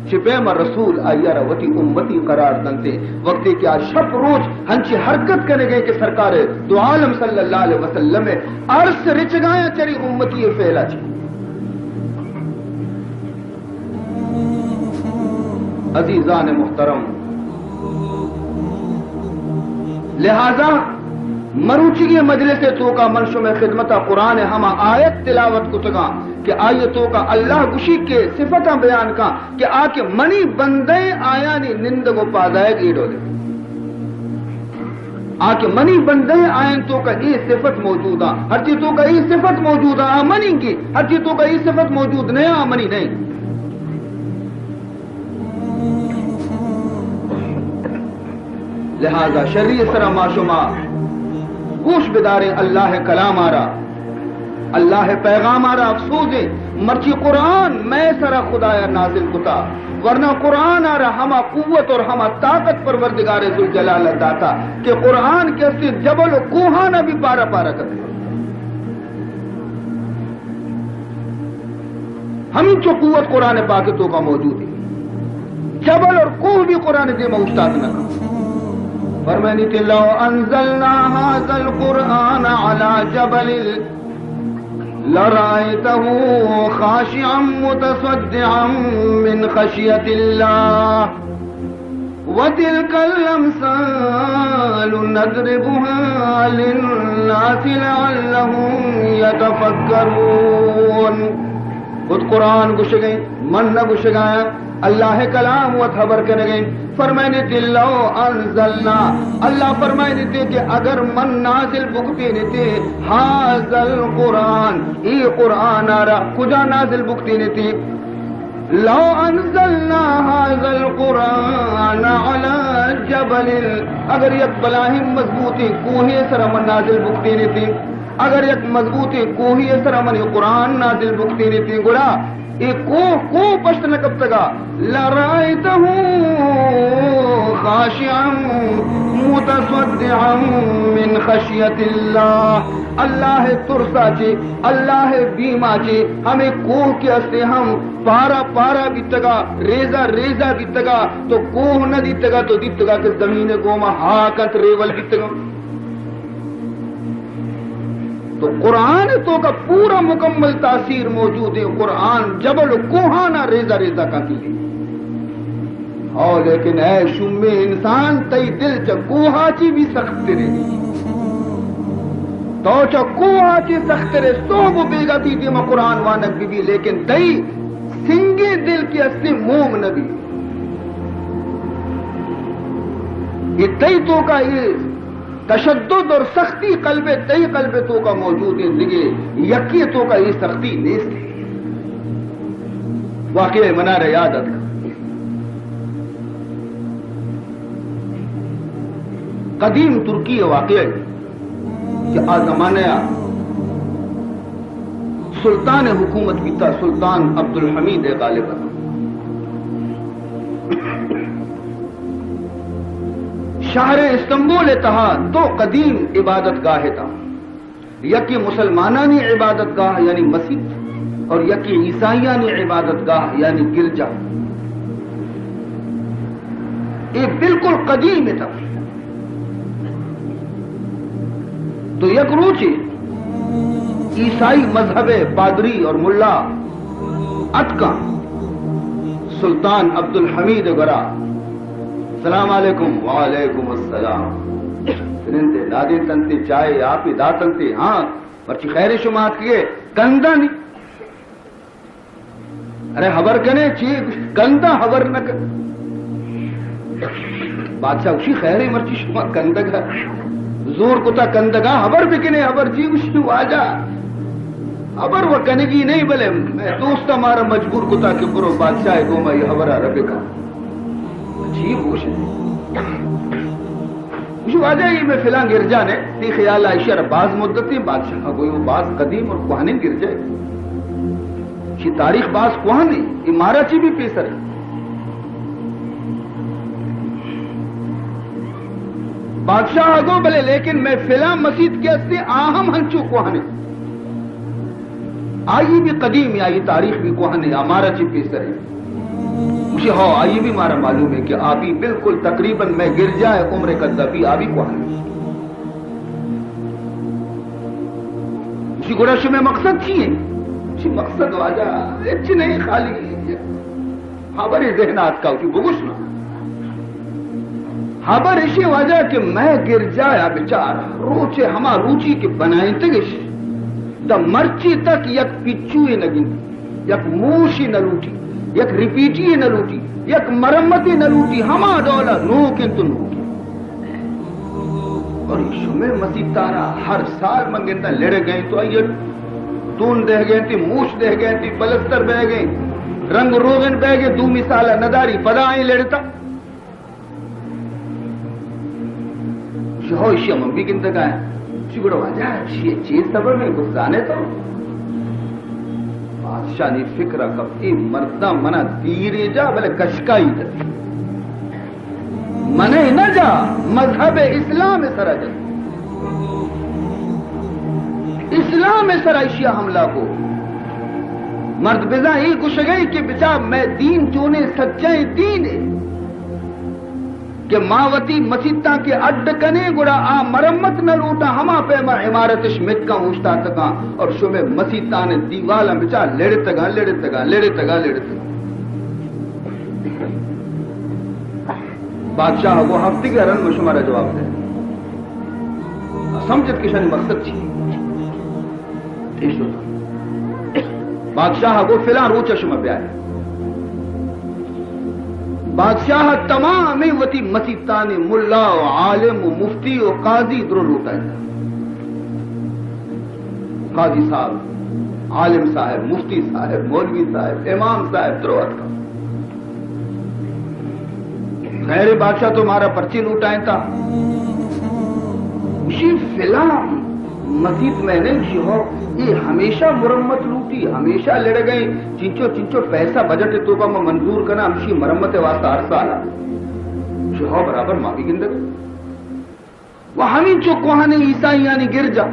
چپیم رسول آئیارا وتی امتی قرار دنتے وقتی کیا شب روز ہنچی حرکت کرنے گئے کہ سرکار دو عالم صلی اللہ علیہ وسلم عرص رچ گایا تیری امتی یہ فعلا چی عزیزان محترم لہذا مروچی مجلس تو کا منشو میں خدمت قرآن ہما آیت تلاوت کو تگا کہ آیتوں کا اللہ گشی کے صفتہ بیان کا کہ آکے منی بندے آیانی نندگو پادائے گیڑو لے آکے منی بندے آئین تو کا یہ صفت موجودہ ہر چیزوں کا یہ صفت موجودہ آمنی کی ہر چیزوں کا یہ صفت موجود نہیں آمنی نہیں لہذا شریع سرہ معشومہ گوش بدارے اللہ کلام آرہا اللہ پیغام آرہا افسوسے مرچی قرآن میں سرہ خدایا نازل کتا ورنہ قرآن آرہا ہما قوت اور ہما طاقت پروردگار ذوالجلال داتا کہ قرآن کے سے جبل و کوہانا بھی پارا پارا کرتے ہمیں جو قوت قرآن پاکتوں کا موجود ہے جبل اور کوہ بھی قرآن دے موجود نہ فرمانی کہ لو انزلنا هذا القرآن على جبل لرأيته خاشعا متصدعا من خشية الله وتلك الأمثال نضربها للناس لعلهم يتفكرون خود قرآن گوش گئی من نہ گوش گیا اللہ کلام و خبر کرنے گئے فرمائنے تھے لو انزلنا اللہ فرمائنے تھے کہ اگر من نازل بکتے نے تھے حاضر قرآن ای قرآن آرہ کجا نازل بکتے نے تھے لو انزلنا حاضر قرآن علی جبل اگر یک بلاہم مضبوطی کوہی سر من نازل بکتے نے تھے اگر یک مضبوطی کوہی سر من قرآن نازل بکتے نے تھے گوڑا ایک کو پشت نہ کب تگا لرائتہو خاشعا متصدعا من خشیت اللہ اللہ ترسا چے اللہ بیما چے ہمیں کوہ کے اسے ہم پارا پارا بھی تگا ریزہ ریزہ بھی تگا تو کوہ نہ دی تگا تو دی تگا کہ زمین گوما ہاکت ریول بھی تگا تو قرآن تو کا پورا مکمل تاثیر موجود ہے قرآن جبل کوہانا ریزہ ریزہ کا کی اور لیکن اے شم انسان تی دل چا کوہا چی بھی سخت رہی تو چا کوہا چی سخت رہے سوگو بیگا تی دیما قرآن وانک بھی لیکن تی سنگے دل کی اصلی موم نبی یہ تی تو کا یہ تشدد اور سختی قلب تی قلب تو کا موجود ہے لگے یکی تو کا یہ سختی نیست ہے واقعہ منار یادت کا قدیم ترکی واقعہ کہ آ زمانہ سلطان حکومت کی تھا سلطان عبدالحمید غالبا شہر استنبول تہا دو قدیم عبادت گاہ تھا یکی مسلمانانی عبادت گاہ یعنی مسجد اور یکی عیسائیانی عبادت گاہ یعنی گرجا یہ بالکل قدیم تھا تو یک روچی عیسائی مذہب پادری اور ملا اتکا سلطان عبدالحمید گرا السلام علیکم وعلیکم السلام سنتے دادی تنتی چائے آپ ہی دا تنتی ہاں پرچی خیر شمات کیے گندہ نہیں ارے حبر کنے چیز گندہ حبر نہ کر بادشاہ اسی خیر مرچی شمات گندگا زور کتا گندگا حبر بکنے حبر جی اسی واجہ حبر وہ کنگی نہیں بلے میں دوست ہمارا مجبور کتا کہ برو بادشاہ کو میں یہ حبر عربی کا عجیب ہوش ہے مجھے واجہ ہی میں فلاں گرجا نے تی خیال عائشہ باز مدتی بادشاہ کوئی وہ باز قدیم اور کوہانی گرجا ہے یہ تاریخ باز کوہانی امارہ چی بھی پیسر ہے بادشاہ آگو بلے لیکن میں فلاں مسجد کے اسے آہم ہنچو کوہانی آئی بھی قدیم آئی تاریخ بھی کوہانی امارہ چی پیسر ہے مجھے ہو آئیے بھی ہمارا معلوم ہے کہ آبی بالکل تقریباً میں گر جائے عمر قذافی آبی کو آنے اسی گوڑا شمع مقصد چیئے اسی مقصد واجہ اچھی نہیں خالی خبر ذہنات کا اسی بگشنا خبر اسی وجہ کہ میں گر جایا بچارا روچے ہما روچی کے بنائیں تگش دا مرچی تک یک پچوئی نگی یک موشی نہ لوٹی یک ریپیٹی نہ لوٹی یک مرمتی نہ لوٹی ہما دولا نوکن تو نوکی اور یہ شمع مسیح تارا ہر سال منگنتا لڑ گئیں تو آئیے تون دہ گئیں تھی موش دہ گئیں تھی بلستر بہ گئیں رنگ روغن بہ گئے دو مثالہ نداری پدا آئیں لڑتا شہو اشیاء من بھی کنتا گئے اسی گوڑا واجہ اشیاء چیز سبر میں گزانے تو بادشاہ نے فکرہ کب اے مردہ منہ دیرے جا بلے کشکائی جا منہ نہ جا مذہب اسلام سرا جا اسلام سرا اشیاء حملہ کو مرد بزا ہی کچھ گئی کہ بچا میں دین چونے سچائیں دین ہے کہ ماوتی مسیطہ کے اڈ کنے گڑا آ مرمت نہ لوٹا ہما پیما عمارتش مت کا ہوشتا تکا اور شمع مسیطہ نے دیوالا بچا لڑتا گا بادشاہ وہ ہفتے کے رن میں شمارا جواب دے سمجھت کشانی مقصد چھی بادشاہ وہ فلان روچہ شمع پہ آئے بادشاہ تمام وتی مسیطان ملا و عالم و مفتی و قاضی درو لوٹا ہے قاضی صاحب عالم صاحب مفتی صاحب مولوی صاحب امام صاحب دروت کا غیر بادشاہ تو ہمارا پرچی لوٹائیں تھا اسی فلان مسجد میں نے ہو یہ ہمیشہ مرمت لوٹی ہمیشہ لڑ گئی چنچو پیسہ بجٹ تو کا میں منظور کرنا ہمشی مرمت واسطہ ہر سال شہو برابر معافی گندر وہ ہمیں چو کوہانے عیسائی یعنی گر جا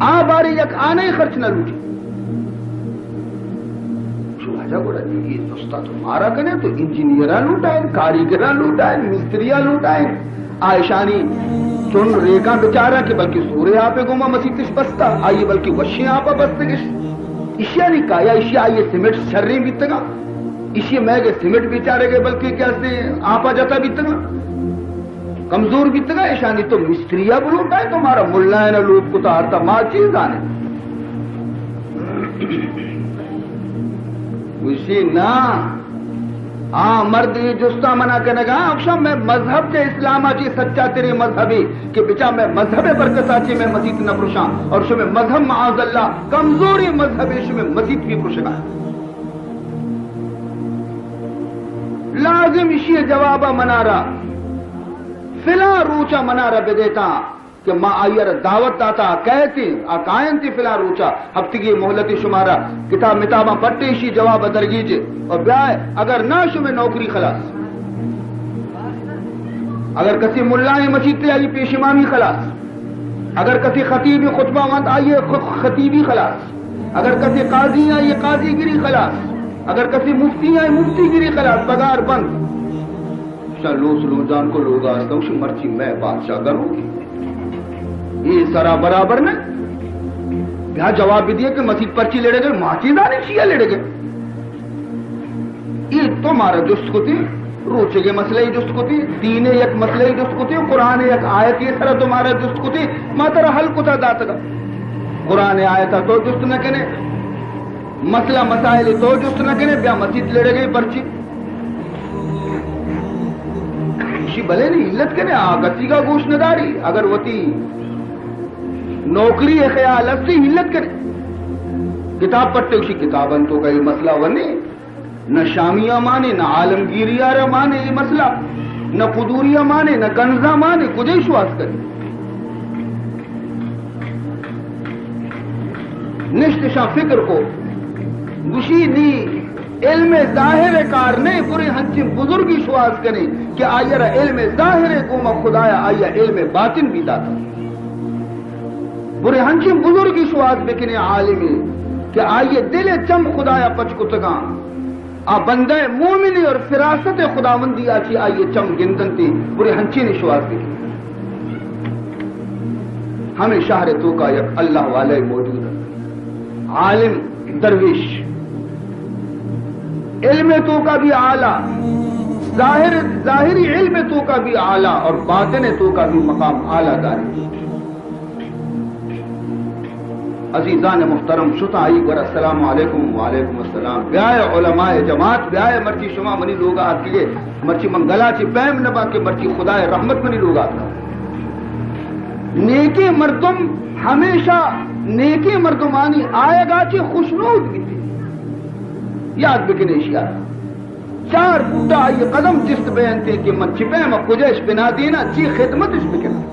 آ باری یک آنے خرچ نہ لوٹی شو آجا گوڑا جی یہ دوستا تو مارا کنے تو انجینئرہ لوٹائیں کاریگرہ لوٹائیں مستریہ لوٹائیں آئشانی چون ریکا بچارا کہ بلکہ سورے آپے گوما مسیطش بستا آئیے بلکہ وشی آپا بستگش اشیاء نہیں کہا یا اشیاء آئیے سیمنٹ شرری بیتگا اشیاء میں گئے سیمنٹ بیچارے گئے بلکہ کیا سے آپا جاتا بیتگا کمزور بیتگا ایشانی تو مستریہ بلوٹا ہے تمہارا ملہ ہے نا لوگ کو تارتا ماں چیز آنے اسی نا مرد جستا منا کرنے گا اکشا میں مذہب کے اسلام آچی سچا تیرے مذہبی کہ بچا میں مذہب برکت آچی میں مزید نہ پرشاں اور شمع مذہب معاذ اللہ کمزوری مذہبی شمع مزید بھی پرشگا لازم اسی جوابہ منارا فلا روچا منارا بدیتا کہ ماں آئیر دعوت داتا کہتے آقائن تھی فلا روچا ہفتگی محلتی شمارا کتاب متابہ پٹے شی جواب درگیجے اور بیائے اگر نہ شمع نوکری خلاص اگر کسی ملائیں مسجد آئی پیش امامی خلاص اگر کسی خطیبی خطبہ وانت آئیے خطیبی خلاص اگر کسی قاضی آئیے قاضی گری خلاص اگر کسی مفتی آئے مفتی گری خلاص پگار بند لوس لو جان کو لوگ آستا ہوں مرچی میں بادشاہ کروں گی یہ سرا برابر نے یہاں جواب بھی دیا کہ مسجد پرچی لڑے گئے ماچیدانی شیعہ لڑے گئے یہ تو مارا جست کو تھی روچے کے مسئلہ ہی جست کو تھی دین یک مسئلہ ہی جست کو تھی قرآن یک آیت یہ سرا تمہارا جست کو تھی ماترہ حل کو تھا داتا گا قرآن آیتا تو جست نہ کنے مسئلہ مسائل تو جست نہ کنے بیا مسجد لڑے گئے پرچی بھلے نہیں علت کرے آگتی کا گوشت نداری اگر وتی نوکری خیال اسی علت کرے کتاب پڑھتے اسی کتابن تو کا یہ مسئلہ ونے نہ شامیہ مانے نہ عالمگیریہ مانے یہ مسئلہ نہ قدوریہ مانے نہ کنزہ مانے کجھے شواس کرے نشت شاہ فکر کو گوشی نہیں علم ظاہر کار نے پورے ہنچم بزرگی شواز کریں کہ آئیر علم ظاہر کو خدایا آئیا علم باطن بھی داتا پورے ہنچم بزرگی شواز بکنے عالمی کہ آئیے دل چم خدایا پچ کتگاں آ بندے مومنی اور فراست خداوندی آچی آئیے چم گندن تھی پوری ہنچی نشواز کی ہمیں شہر تو کا یک اللہ والے موجود ہے عالم درویش علم تو کا بھی اعلیٰ ظاہری علم تو کا بھی اعلیٰ اور باطن تو کا بھی مقام اعلیٰ داری عزیزان محترم شتا آئی ور السلام علیکم وعلیکم السلام بیائے علماء جماعت بیائے مرچی شما منی لوگ آت کیے مرچی منگلا چی پیم نبا کے مرچی خدا رحمت منی لوگ آت کا نیکی مردم ہمیشہ نیکی مردمانی آئے گا چی خوشنود بھی تھی یاد بکنیش یاد چار بوٹا آئی قدم جست بیانتے کہ من چپے میں کجیش بنا دینا چی خدمت اس بکنا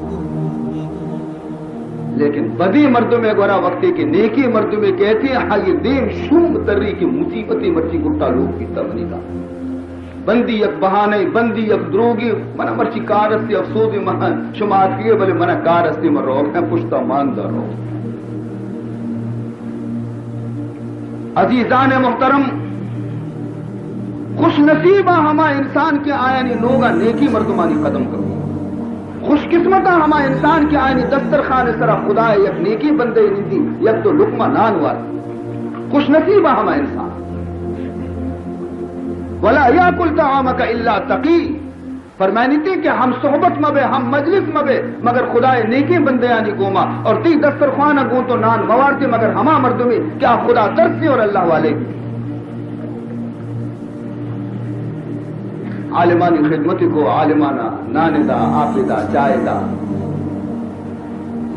لیکن بدی مردوں میں گورا وقتی کی نیکی مردوں میں کہتے ہیں ہاں یہ دیم شوم تری کی مصیبتی مرچی گٹا لوگ کی تبنی کا بندی یک بہانے بندی یک دروگی منا مرچی کارستی افسودی مہن شماعت کیے بلے منا کارستی من روگ ہیں پشتا ماندہ روگ عزیزان محترم خوش نصیبہ ہما انسان کے آیانی لوگا نیکی مردمانی قدم کرو خوش قسمتہ ہما انسان کے آئینی دسترخوان سرا خدا یک نیکی بندے نیتی یک تو لقمہ نان والا خوش نصیبہ ہما انسان وَلَا يَأْكُلْ طَعَامَكَ إِلَّا تَقِي فرمانی تھی کہ ہم صحبت مبے ہم مجلس مبے مگر خدا نیکی بندے آنی گوما اور تی دسترخوان گو تو نان موارتے مگر ہما مردمی کیا خدا ترسی اور اللہ والے عالمانی خدمتی کو عالمانا نانے دا آفے دا چائے دا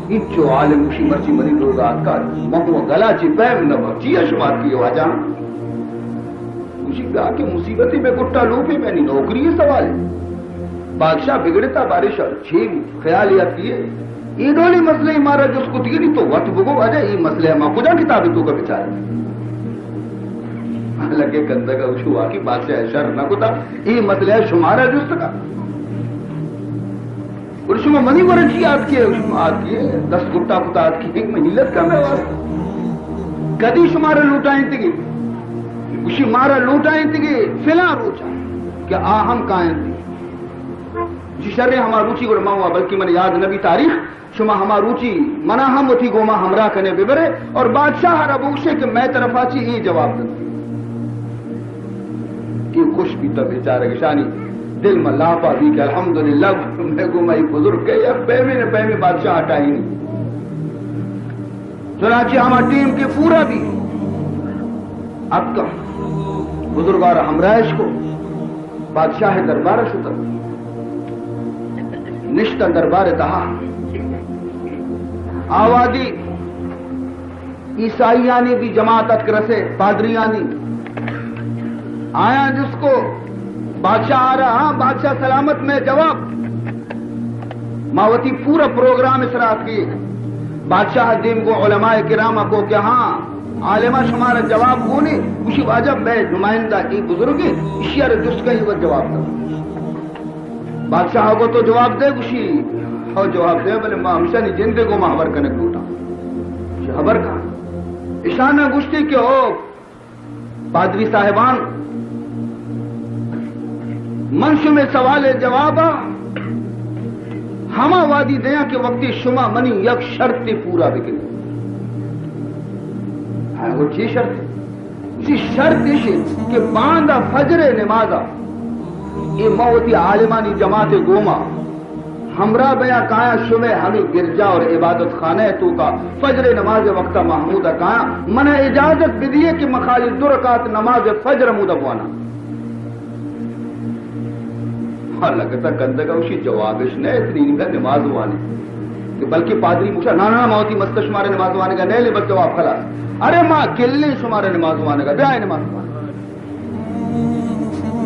انچو عالم اسی مرچی منی لوگ آتکار مہو گلا چی پیم نبا چی اشمار کیے واجہ اسی کہا کہ مصیبتی میں گٹا لوپی میں نہیں نوکری سوال بادشاہ بگڑتا بارش اور چھیم خیالیات کیے یہ ڈولی مسئلہ مارا جس کو تیری تو وقت بگو آجا یہ مسئلہ ہے ماں کجا کتابی تو کا بچارے لگے گندہ کا اشوا کی بادشاہ شر نہ کتا یہ مسئلہ ہے شمارا جس کا اور شما منی ورچی آت کیے شما آت کیے 10 گٹا کتا آت کیے ایک محیلت کا میں واسطہ کدی شمارا لوٹائیں تھی اسی مارا لوٹائیں تھی فلا روچا کہ آہم کائیں تھی جی شر ہما روچی گوڑ ماں ہوا بلکہ من یاد نبی تاریخ شما ہما روچی منا ہم تھی گوما ہمراہ کنے ببرے اور بادشاہ ربوشے کہ میں طرف آچی یہ جواب دیں کہ خوش بھی تب بیچارہ شانی دل میں لاپا بھی کہ الحمدللہ میں گوما ہی بزرگ گئے اب پہمی بادشاہ ہٹائی نہیں چنانچہ ہما ٹیم کے پورا بھی اب کم بزرگار ہمراہش کو بادشاہ دربار شتر نشتہ دربار دہا آوادی عیسائیانی بھی جماعت اتکرسے پادریانی آیا جس کو بادشاہ آ رہا ہاں بادشاہ سلامت میں جواب ماوتی پورا پروگرام اسرات کی بادشاہ دین کو علماء کرامہ کو کہ ہاں عالمہ شمارا جواب کونی اسی واجب میں نمائندہ کی بزرگی اسی جس کا ہی وہ جواب دے بادشاہ کو تو جواب دے اسی اور جواب دے بلے ماں ہمیشہ نہیں جندے کو ماں حبر کرنے کوٹا حبر کا اشانہ گشتی کہ ہو پادری صاحبان منش میں سوال جواب ہما وادی دیا کہ وقتی شما منی یک شرط پورا بکنے وہ چی شرط اسی شرط کہ باندھا فجر نمازا یہ موتی عالمانی جماعت گوما ہمراہ بیا کایا شمع ہمیں گرجا اور عبادت خانہ تو کا فجر نماز وقتہ محمودہ کایا منہ اجازت بدیے کہ مخالی 2 رکعت نماز فجر مودہ بوانا لگتا گندہ کا اسی جوابش نہیں اتنی نہیں نماز ہوانی کہ بلکہ پادری مجھا نانا موتی مست شمارے نماز ہونے کا نہیں لے بس جواب خلاص ارے ماں کلے شمارے نماز ہونے کا بیائے نماز ہونے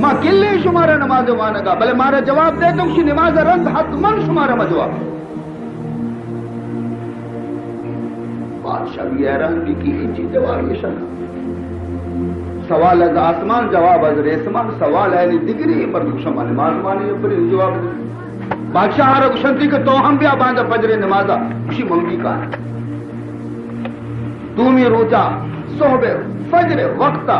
ماں کلے شمارے نماز ہونے کا بلے مارا جواب دے تو اسی نماز رند حتمن شمارے میں جواب بادشاہ بھی حیران بھی کی چیز جواب یہ شکا سوال از آسمان جواب از ریسمان سوال ہے دگری مردو شما نماز مانی پر جواب دے بادشاہ آرہ گشنتی کہ تو ہم بیا باندھا فجر نمازا اسی منگی کا ہے تومی روچا صحبہ فجر وقتا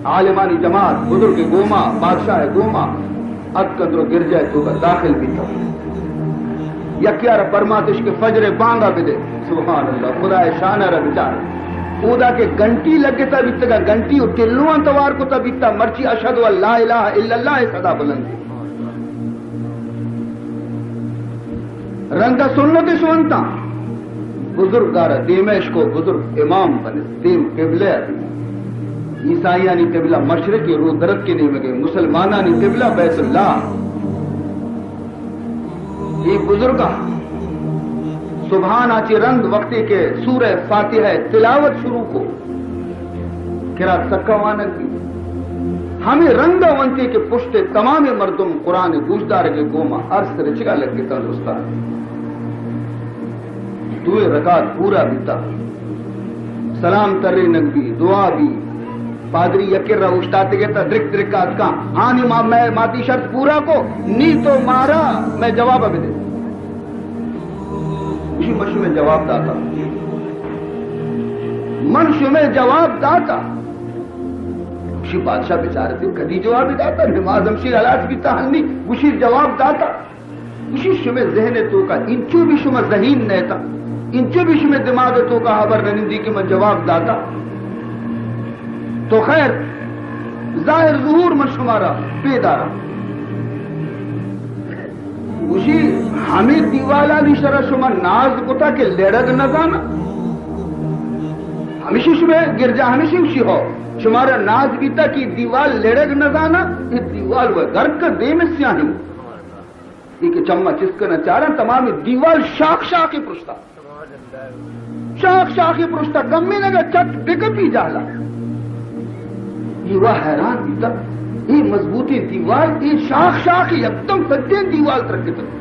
عالمانی جماعت بزرگ گوما بادشاہ گوما ادکندر گرجائے تو کا داخل بھی تھا یکیار پرماتش کے فجر بانگا بدے سبحان اللہ خدا شان را بچار اودا کے گھنٹی لگے تا بیتا گا گھنٹی اور تلو انتوار کو تا بیتا مرچی اشہدو اللہ الہ الا اللہ صدا بلند رنگا سنت سنتا بزرگ دارا دیمش کو بزرگ امام بنے دیم قبلے عیسائیانی قبلہ مشرق رو درد کے نیمے گئے مسلمانانی قبلہ بیت اللہ یہ بزرگا سبحان آچی رنگ وقتی کے سورہ فاتحہ تلاوت شروع کو کرا سکا وانک بھی ہمیں رنگا ونتی کے پشتے تمام مردم قرآن گوشدار کے گوما عرص رچگا لگ کے تندرستان دوئے رکعت پورا بیتا سلام ترے نگبی دعا بھی پادری یکر رہا اشتاتے گئے تا درک درکات کا آنی میں ماتی شرط پورا کو نی تو مارا میں جواب ابھی دے اسی منشو میں جواب داتا منشو میں جواب داتا اسی بادشاہ بیچارے تھے کدی جواب داتا نماز ہمشیر علاج بھی تاہنی اسی جواب داتا اسی شمع ذہن تو کا انچو بھی شمع ذہین نیتا انچو بھی شمع دماغ تو کا حبر نندی کہ میں جواب داتا تو خیر ظاہر ظہور من شمارا پیدارا اسی ہمیں دیوالا لی شرح شما ناز کتا کہ لڑگ نہ جانا ہمیشہ شما گرجا ہمیشہ اسی ہو شمارا ناز بیتا کہ دیوال لڑگ نہ جانا یہ دیوال وہ گھر کا دے میں سیاہی یہ کہ چمہ چسکنا چارا تمام دیوال شاخ شاخی پرشتا شاخ شاخی پرشتا کمی لگا چٹ بکتی جالا یہ وہ حیران بیتا یہ مضبوطی دیوال یہ شاخ شاخ یکدم سجدے دیوال ترکے تک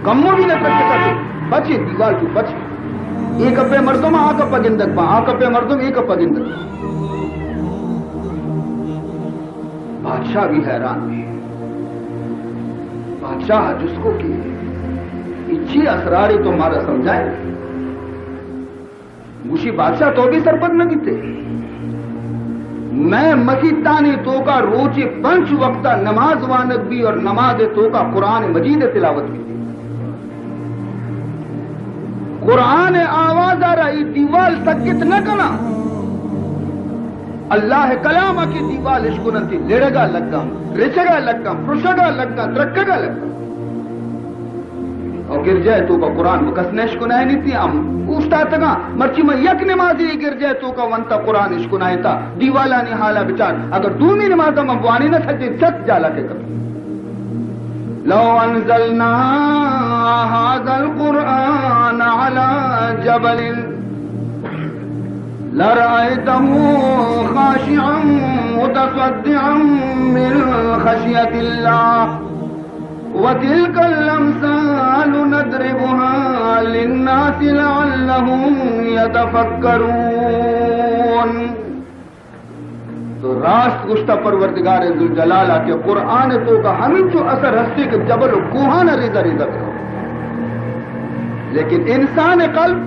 کمو بھی نہ ترکے تک بچے دیوال کی بچے ایک اپے مردم آک اپا گندک با آک اپے مردم ایک اپا گندک بادشاہ بھی حیران ہے بادشاہ جس کو کی اچھی اسراری تو ہمارا سمجھائے مشی بادشاہ تو بھی سرپت نہ کیتے میں مسیح تانی تو کا روچے 5 وقتہ نماز وانک بھی اور نماز تو کا قرآن مجید تلاوت کی قرآن آواز آ رہی دیوال سکت نہ کنا اللہ کلام کی دیوال اشکنتی لڑگا لگا رچگا لگا پرشگا لگا درکگا لگا اور گر جائے تو کا قرآن مکسنے اشکنائے نہیں تھی ہم اوشتا تگا مرچی میں یک نمازی گر جائے تو کا ونتا قرآن اشکنائے تا دیوالانی حالا بچار اگر دومی نمازا مبوانی نہ سجے جت جالا کے کبھی لو انزلنا هذا القرآن على جبل لرأيته خاشعا متصدعا من خشية الله وتلك الأمثال نضربها للناس لعلهم يتفكرون تو راست گشتہ پروردگار ذوالجلالہ کے قرآن تو کا ہمیں جو اثر ہستی کے جبل و کوہان ریزہ ریزہ کرو لیکن انسان قلب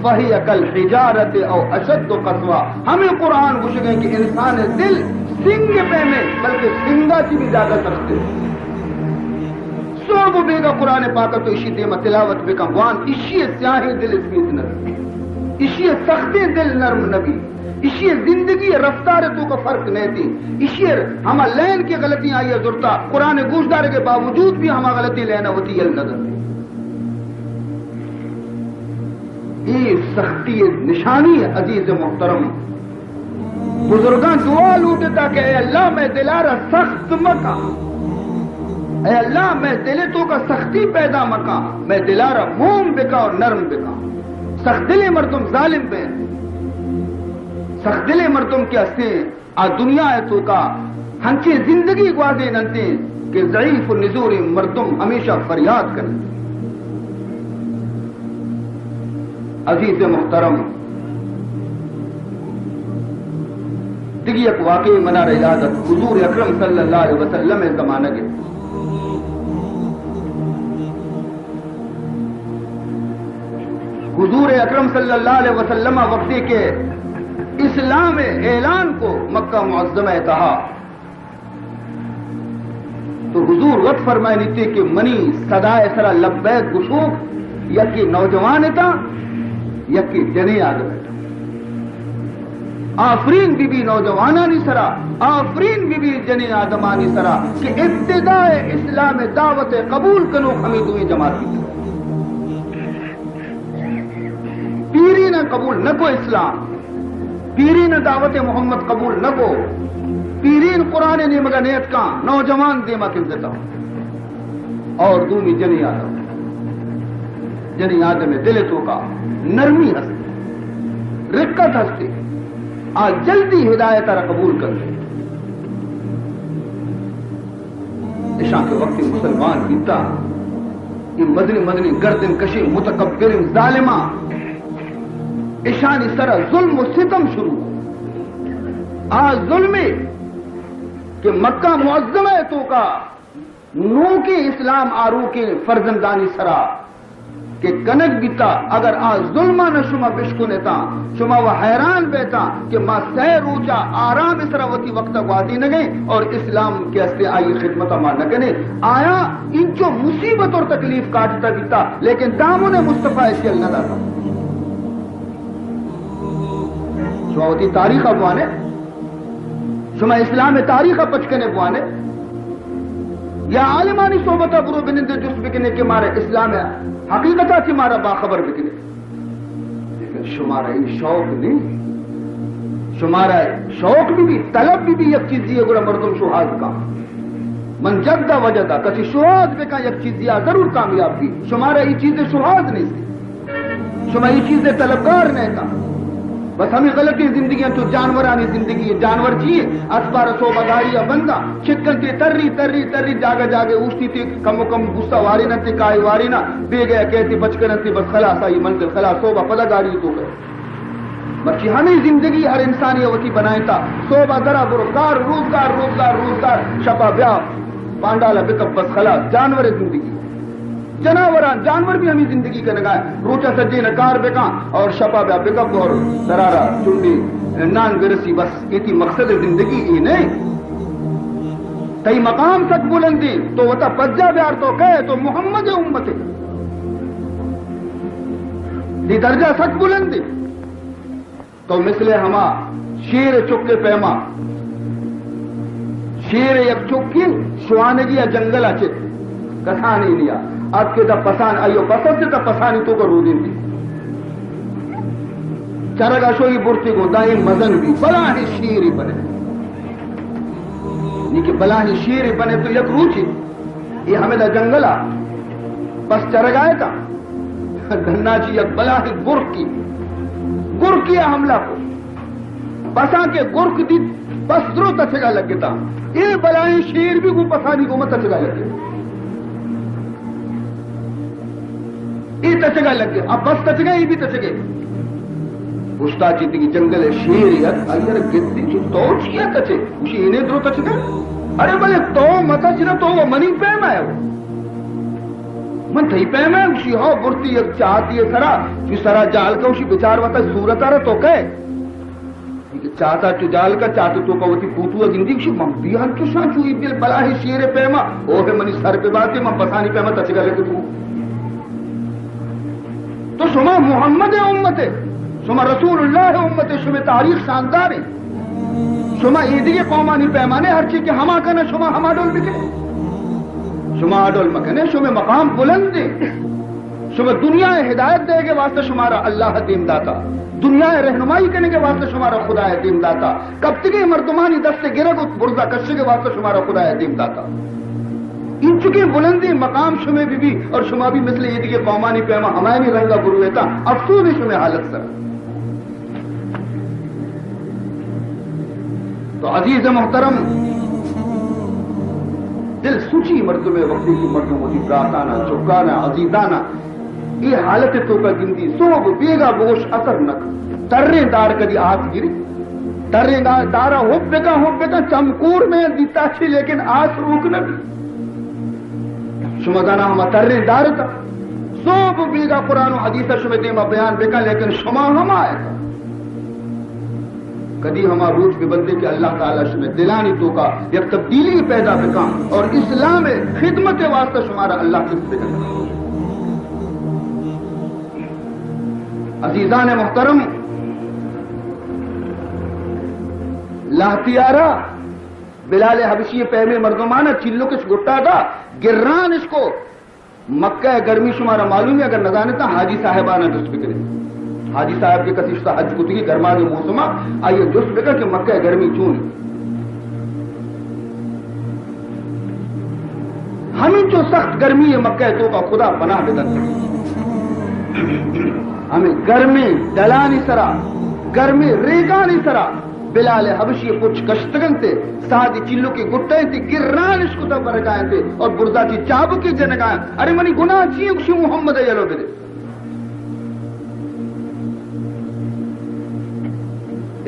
فہی کل حجارت او اشد قسوہ ہمیں قرآن گوش گئے کہ انسان دل سنگ پہ میں بلکہ سنگا کی بھی زیادہ سختے سو بے گا قرآن پاکا تو اسی دیمہ تلاوت بے کا وان اسی سیاہی دل اسمیت نبی اسی سختی دل نرم نبی اسی زندگی رفتار تو کا فرق نہیں تھی اسی ہما لین کی غلطیاں آئی ضرورتا قرآن گوشدار کے باوجود بھی ہما غلطی لینا ہوتی ہے نظر یہ سختی نشانی ہے عزیز محترم بزرگاں دعا لوٹتا کہ اے اللہ میں دلارا سخت مکا اے اللہ میں دلے تو کا سختی پیدا مکا میں دلارا موم بکا اور نرم بکا سخت دلے مردم ظالم پہ سخت دلے مردم کے ہستے آ دنیا ہے تو کا ہنچے زندگی گوازے ننتے کہ ضعیف النزور مردم ہمیشہ فریاد کریں عزیز محترم دیگی ایک واقعی منار عیادت حضور اکرم صلی اللہ علیہ وسلم زمانہ کے حضور اکرم صلی اللہ علیہ وسلم وقتی کے اسلام اعلان کو مکہ معظمہ کہا تو حضور وقت فرمائے نیتے کہ منی صدائے سرا لبیک گشوک یکی نوجوان تا یکی جنی آدم آفرین بی بی نوجوانانی سرا آفرین بی بی جنی آدمانی سرا کہ ابتداء اسلام دعوت قبول کنو ہمیں دوئی جماعت کی پیری نہ قبول نہ کو اسلام پیری نہ دعوت محمد قبول نہ کو پیرین قرآن نے مگا نیت کا نوجوان دیما کن دیتا اور دومی جنی آدم دل تو کا نرمی ہستے رقت ہستے آج جلدی ہدایت را قبول کر لے عشاء کے وقت مسلمان گیتا یہ مدنی گردن کشی متکبر ظالمہ عشانی سرا ظلم و ستم شروع آج ظلمی کہ مکہ معظمہ تو کا نو کے اسلام آرو کے فرزندانی سرا کہ کنک بیتا اگر آج ظلمہ نہ شما بشکنے تا شما وہ حیران بیتا کہ ما سہ روچا آرام اسراوتی وقت وادی نہ گئے اور اسلام کے ہستے آئی خدمت ما نہ کنے آیا ان جو مصیبت اور تکلیف کاٹتا بیتا لیکن دامن مصطفیٰ ایسی اللہ نہ تھا شما ہوتی تاریخ ابوانے شما اسلام تاریخ پچکنے بوانے یا عالمانی صحبتہ برو بنندے جس بکنے کے مارے اسلام حقیقتہ تھی مارا باخبر بکنے لیکن شمارا یہ شوق نہیں شمارا شوق بھی طلب بھی یک چیز دیئے گوڑا مردم شہاد کا من جدہ وجدہ کسی شہاد بکا یک چیز دیا ضرور کامیاب بھی شمارا یہ چیزیں شہاد نہیں تھی شما یہ چیزیں طلبگار نہیں تھا بس ہمیں غلطی زندگیاں تو جانورانی زندگی ہے جانور چیئے اسبار سو بگاڑیا بندہ چکن تے تری جاگے اوشتی تھی کم و کم غصہ واری نہ تھی کائی واری نہ بے گیا کہتی بچکن تھی بس خلاص آئی منزل خلاص صوبہ پدا گاڑی تو گئے بچی ہمیں زندگی ہر انسانی وتی بنائے تھا صوبہ درہ بروکار روزگار شپا بیا پانڈالا بکب بس خلاص جانور زندگی جناوران جانور بھی ہمیں زندگی کا نگاہ روچا سجے نکار بکا اور شپا بیا بکب اور درارا چنڈی نان گرسی بس ایتی مقصد زندگی ای نہیں تئی مقام تک بلندی تو وطا پجا بیار تو کہے تو محمد امت دی درجہ سک بلندی تو مثل ہما شیر چکے پیما شیر یک چکی شوانگی یا جنگل اچھے کسانی لیا آپ کے دا پسان آئیو پسند سے دا پسانی تو کو رو دین دی چرگا شوئی برتی کو دائی مزن بھی بلاہی شیری بنے نیکی بلاہی شیری بنے تو یک روچی یہ ہمیں دا جنگلا پس چرگائے تا گھننا چی یک بلاہی گرک کیا حملہ کو پسان کے گرک دی پس درو تچگا لگتا یہ بلاہی شیر بھی کو پسانی کو مت تچگا لگے یہ تچگا لگ گیا اب بس تچگا یہ بھی تچگے پشتا چیتی کی جنگل شیریت اگر گتی چی تو چیا تچے اسی انہیں درو تچگا ارے بلے تو متا چنا تو وہ منی پیم آیا وہ من تھی پیم ہے اسی ہو برتی ایک چاہتی ہے سرا چی سرا جال کا اسی بچار وطا صورت آرہ تو کہے چاہتا تو جال کا چاہتا تو کہوتی پوتو زندگی اسی من بیان تو شان چوئی بل بلاہی شیر پیما اوہ منی سر پہ باتی من پسانی پیما تچگا لگے تو تو شما محمد امت شما رسول اللہ امت شما تاریخ شاندار شما ایدی قومانی پیمانے ہر چیز کے ہما کنا شما ہما ڈول بکنے شما ڈول مکنے شما مقام بلند دے شما دنیا ہدایت دے کے واسطہ شمارا اللہ دین داتا دنیا رہنمائی کرنے کے واسطے شمارا خدا دین داتا کب تک مردمانی دست گرگ برزہ کشے کے واسطے شمارا خدا دین داتا ان چکے بلندی مقام شمع بھی اور شما بھی مثل یہ دیکھے قومانی پیما ہمائے بھی رنگا برویتا افسوس شمع حالت سر تو عزیز محترم دل سوچی مردم وقتی کی مردم ہوتی براتانا چکانا عزیزانا یہ حالت تو کا گندی صوب بیگا بوش اثر نک ترے دار کدی آت گری ترے دارا ہوپ بکا چمکور میں دیتا چھی لیکن آس روک نہ بھی شما دانا ہما ترے دارتا صوب بیگا قرآن و حدیث شما دیما بیان بکا لیکن شما ہما آئے کدی ہما روچ پہ بندے کہ اللہ تعالیٰ شمع دلانی تو کا یک تبدیلی پیدا بکان اور اسلام خدمت واسطہ شمارا اللہ کس سے کرنا. عزیزان محترم، لاہتیارہ بلال حبشی پہمے مردمانہ چلو کس گٹا تھا گران اس کو مکہ گرمی شمارا معلوم ہے. اگر نہ جانتا حاجی صاحبانہ درست فکرے حاجی صاحب کے کسی حج کتگی گرمانی موسمہ آئیے درست فکر کہ مکہ گرمی چون ہمیں جو سخت گرمی ہے مکہ تو کا خدا پناہ بدن ہمیں گرمی ڈلانی سرا گرمی ریگانی سرا بلال حبشی کچھ کشتگن تھے سادی چلو کی گٹیں تھی گران اس کو تب برکائیں تھے اور بردہ کی چابو کی جنگائیں. ارے منی گناہ چیئے کشی محمد یلو بدے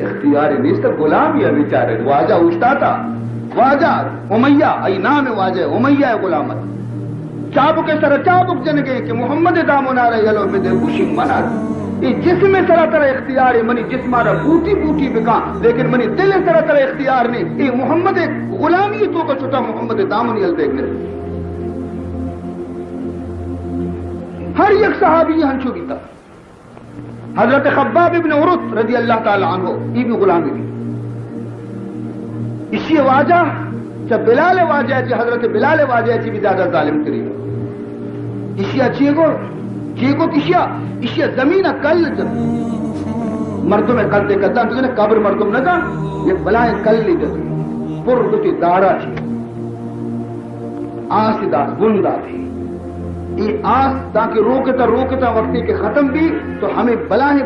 اختیار نیست غلام یا بیچارے واجہ اٹھتا تھا واجہ امیہ ای نام واجہ امیہ غلامت چابک سر چابک جنگے کہ محمد دامنا رہے یلو بدے خوشی منا یہ جسم سرا طرح اختیار ہے منی جسمارا بوٹی بوٹی بکا لیکن منی دل سرا طرح اختیار نہیں. یہ محمد غلامی تو کا چھوٹا محمد دامن یل دیکھنے ہر یک صحابی ہنچو کی تھا. حضرت خباب ابن عرط رضی اللہ تعالی عنہ یہ بھی غلامی بھی اسی واجہ جب بلال واجہ تھی حضرت بلال واجہ تھی بھی زیادہ ظالم کری اسی اچھی کو کشیا اسی زمین کل مردم کل دے کرتا تو قبر مردم نہ تھا یہ بلائیں کل لی جاتی پر دوتی دارا تھی آس داس بندہ تھی یہ آس تاکہ روکتا وقتی کے ختم بھی تو ہمیں بلائیں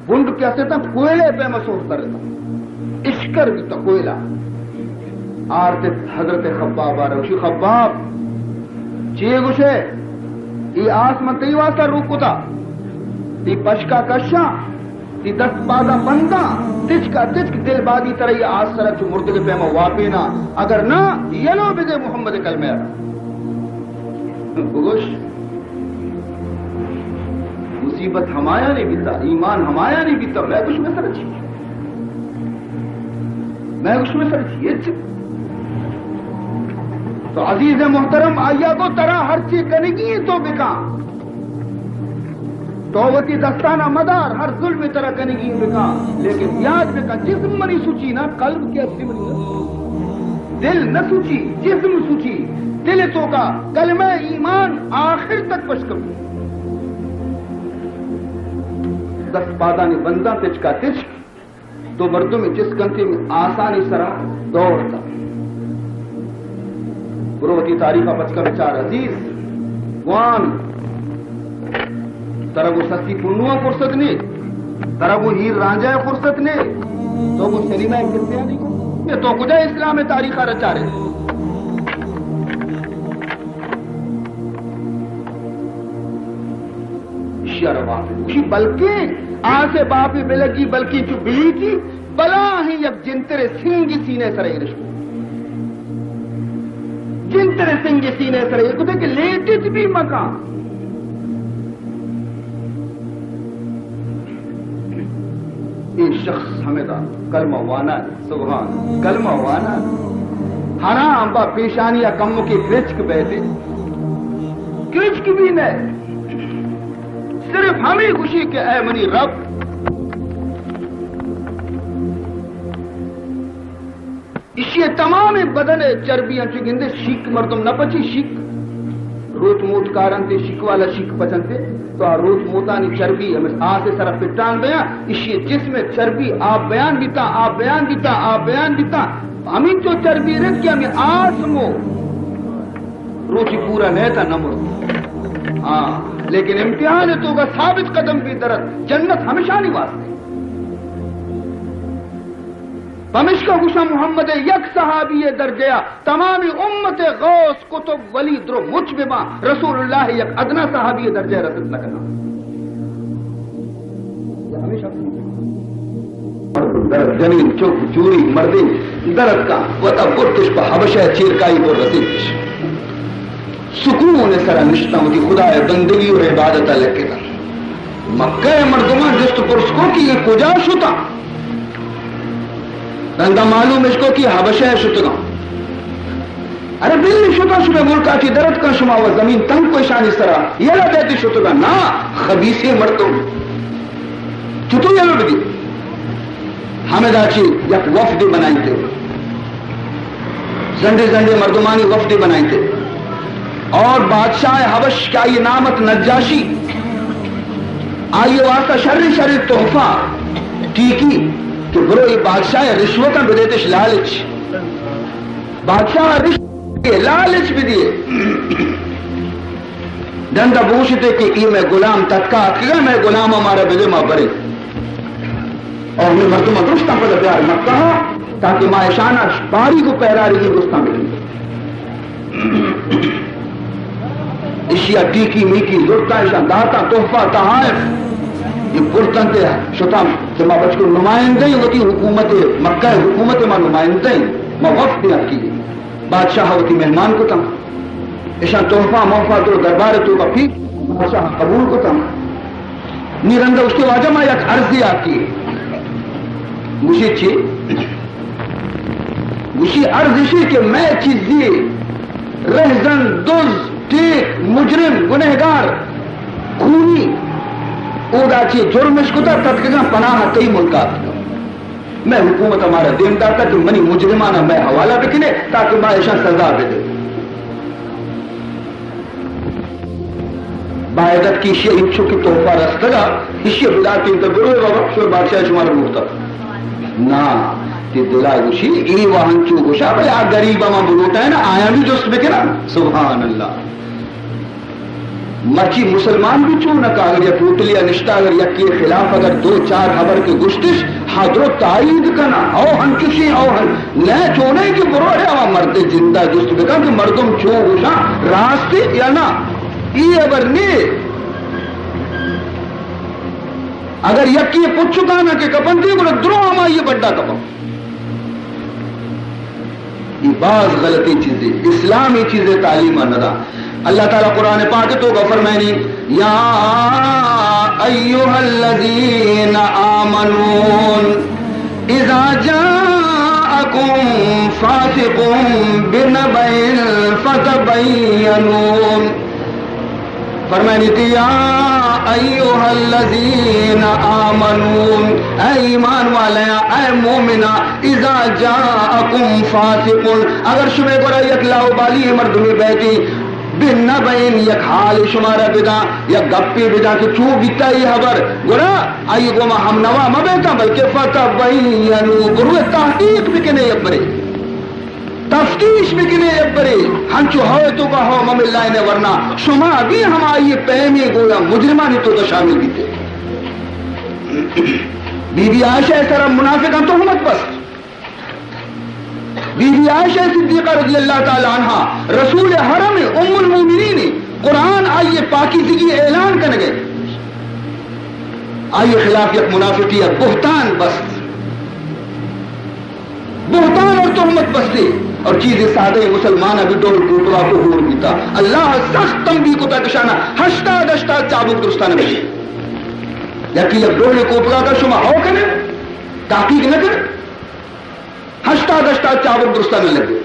بند کیسے تھا کوئلے پہ محسوس کر رہتا اشکر بھی تو کوئلہ آرتے حضرت خباب آ رہا اسی خباب چیئے گوشے یہ آس منتی واسطہ روکو تھا تی پشکا کشا تی دست بادا بندہ تچکا دل بادی طرح یہ آس سرک جو مردے کے پیمہ واپینا اگر نہ یلو بدے محمد کلمہ بگوش مصیبت ہمایا نہیں بیتا ایمان ہمایا نہیں بیتا میں کچھ میں سر اچھی تو عزیز محترم آیا کو طرح ہر چیز کرنے کی تو بکا توبتی دستانہ مدار ہر ظلم طرح کرنے کی بکا لیکن یاد بکا جسم منی سوچی نا قلب کی اصلی منی دل نہ سوچی جسم سوچی دل تو کا کلمہ ایمان آخر تک پشکم دس پادانی بندہ تچکا تچک تو مردوں میں جس گنتے میں آسانی سرا دوڑتا پروتی تاریخہ بچکا بچار عزیز وان طرح وہ سستی پنوہ فرصت نے طرح وہ ہیر رانجہ فرصت نے تو وہ سلیمہ کرسیانی کو یہ تو کجا اسلام تاریخہ رچا رہے بلکہ آسے باپی بلکی بلکی چو بلی کی بلا ہی یک جنتر سنگی سینے سرے رشکو جنتر سنگی سینے سرے رشکو دیکھ لیٹت بھی مکان یہ شخص ہمیں دا کلمہ وانا سبحان کلمہ وانا حرام با پیشانیہ کموں کی کرچک بیٹھے کرچک بھی نہیں صرف ہمیں خوشی کہ اے منی رب اسی تمام بدن چربیاں چگندے شک مردم نہ پچی شک روت موت کارن تے شک والا شک پچن تے تو روت موتانی چربی ہمیں آسے سرف پٹان بیان اسی جسم چربی آپ بیان دیتا ہمیں جو چربی رکھ کیا ہمیں آسمو روچی پورا نیتا نمر ہاں لیکن امتحان ہے تو کا ثابت قدم بھی درد جنت ہمیشہ نہیں واسطے بمشکہ خوشا محمد یک صحابی درجیا تمامی امت غوث کتب ولی درو مجبما رسول اللہ یک ادنا صحابی درجہ رسد نہ کرنا درد جنین چوک چوری مردی درد کا وطا پرتش پا حبشہ چیرکائی پر رسیدش سکون سرا نشتا ہوتی خدا بندگی اور عبادت لکے تا مکہ مردمان جست پرسکو کی یہ کجا شتا رنگا معلوم اس کو کہ حبشہ شتگا ارے بلی شتا شما ملکا چی درد کن شما و زمین تنگ کو شان اس طرح یلا دیتی شتگا نا خبیثی مرتو چطور یلو بدی حمد آچی یک وفد بنائی تھے زنڈے زنڈے مردمانی وفد بنائی تھے اور بادشاہ حبش کیا یہ نامت نجاشی آئیے واسطہ شر تحفہ ٹھیکی کہ برو یہ بادشاہ رشوتاں بدیتش لالچ بادشاہ رشوت لالچ بھی دیے دندہ بوشتے کہ ای میں غلام تتکا اکیگا میں غلام ہمارا بدے ماں برے اور میں مردم درستان پر پیار مت کہا تاکہ ماں شانہ باری کو پہراری کی درستان ملی اشیاء ٹیکی میکی زرطا اشیاء داتا تحفہ تحائف یہ پرتن تے شتا کہ ماں بچ کو نمائندیں ہوتی حکومت مکہ حکومت ماں نمائندیں ماں وقت دیا کی بادشاہ ہوتی مہمان کو تم اشیاء تحفہ موفہ تو دربار تو کا پھیک بادشاہ قبول کو تم نیرندہ اس کے واجہ ماں یک عرضی آپ کی مجھے چی مجھے عرضشی کہ میں چیزی رہزن دوز ٹیک مجرم گنہگار خونی اوڈا چی جرمش کتا تدکگا پناہ کئی ملکات میں حکومت ہمارا دیندار تھا کہ منی مجرمانہ میں حوالہ بکنے تاکہ میں ایشان سزا دے باعدت کی شیئے اچھو کی توفہ رستگا اشیئے بلاد تین تبرو ہے بابا شور بادشاہ شمار مورتا نا تی دلائے گوشی ای وہن چو گوشا بھئی آگ گریبا ماں بلوٹا ہے نا آیا بھی جست بکنا سبحان اللہ مرچی مسلمان بھی چون نکا اگر یا پوتلیا نشتا اگر یکی خلاف اگر دو چار خبر کے گشتش حضر و تائید کنا او ہن کسی او ہن نہ چونے کی برو ہے او مرد زندہ جست بکا کہ مردم چو گوشا راستے یا نا ای اگر نی اگر یکی پچھکا نا کہ کپن دی بڑا درو ہما یہ بڑا کپن یہ بعض غلطی چیزیں اسلامی چیزیں تعلیم ندا اللہ تعالیٰ قرآن پاک تو غفر فرمائنی یا ایوہ الذین آمنون اذا جاءکم فاسق بنبئ فتبینون فرمائنی تھی یا ایوہ الذین آمنون اے ایمان والے اے مومنہ اذا جاءکم فاسق اگر شمع گرہ یک لاؤ بالی مردمی بیٹی بن نبین یک حال شمارا بدا یک گپی بدا کہ چو بیتا یہ حبر گرا آئی گوما ہم نوا مبیتا بلکہ فتبینو گروہ تحقیق بکنے یک برے تفتیش بکنے یک برے ہنچو ہوئے تو کا ہو مم اللہ نے ورنہ شما بھی ہم آئیے پیمی گویا مجرمانی تو شامل بیتے بی بی عائشہ اس طرح منافقان تو ہمت بست بی بی عائشہ صدیقہ رضی اللہ تعالی عنہ رسول حرم ام المومنین قرآن آئیے پاکیزگی اعلان کرنے گئے آئیے خلاف یک منافقی بہتان بست بہتان اور تہمت بستے اور چیز سادہ مسلمان ابھی ڈول کوٹوا کو ہور بیتا اللہ سخت تنبیہ کو تکشانا ہشتا دشتا چابک درستان بشی یکی یک ڈول کوٹوا کا شما ہو کرے تحقیق نہ کرے ہشتا دشتا چابک درستان لگے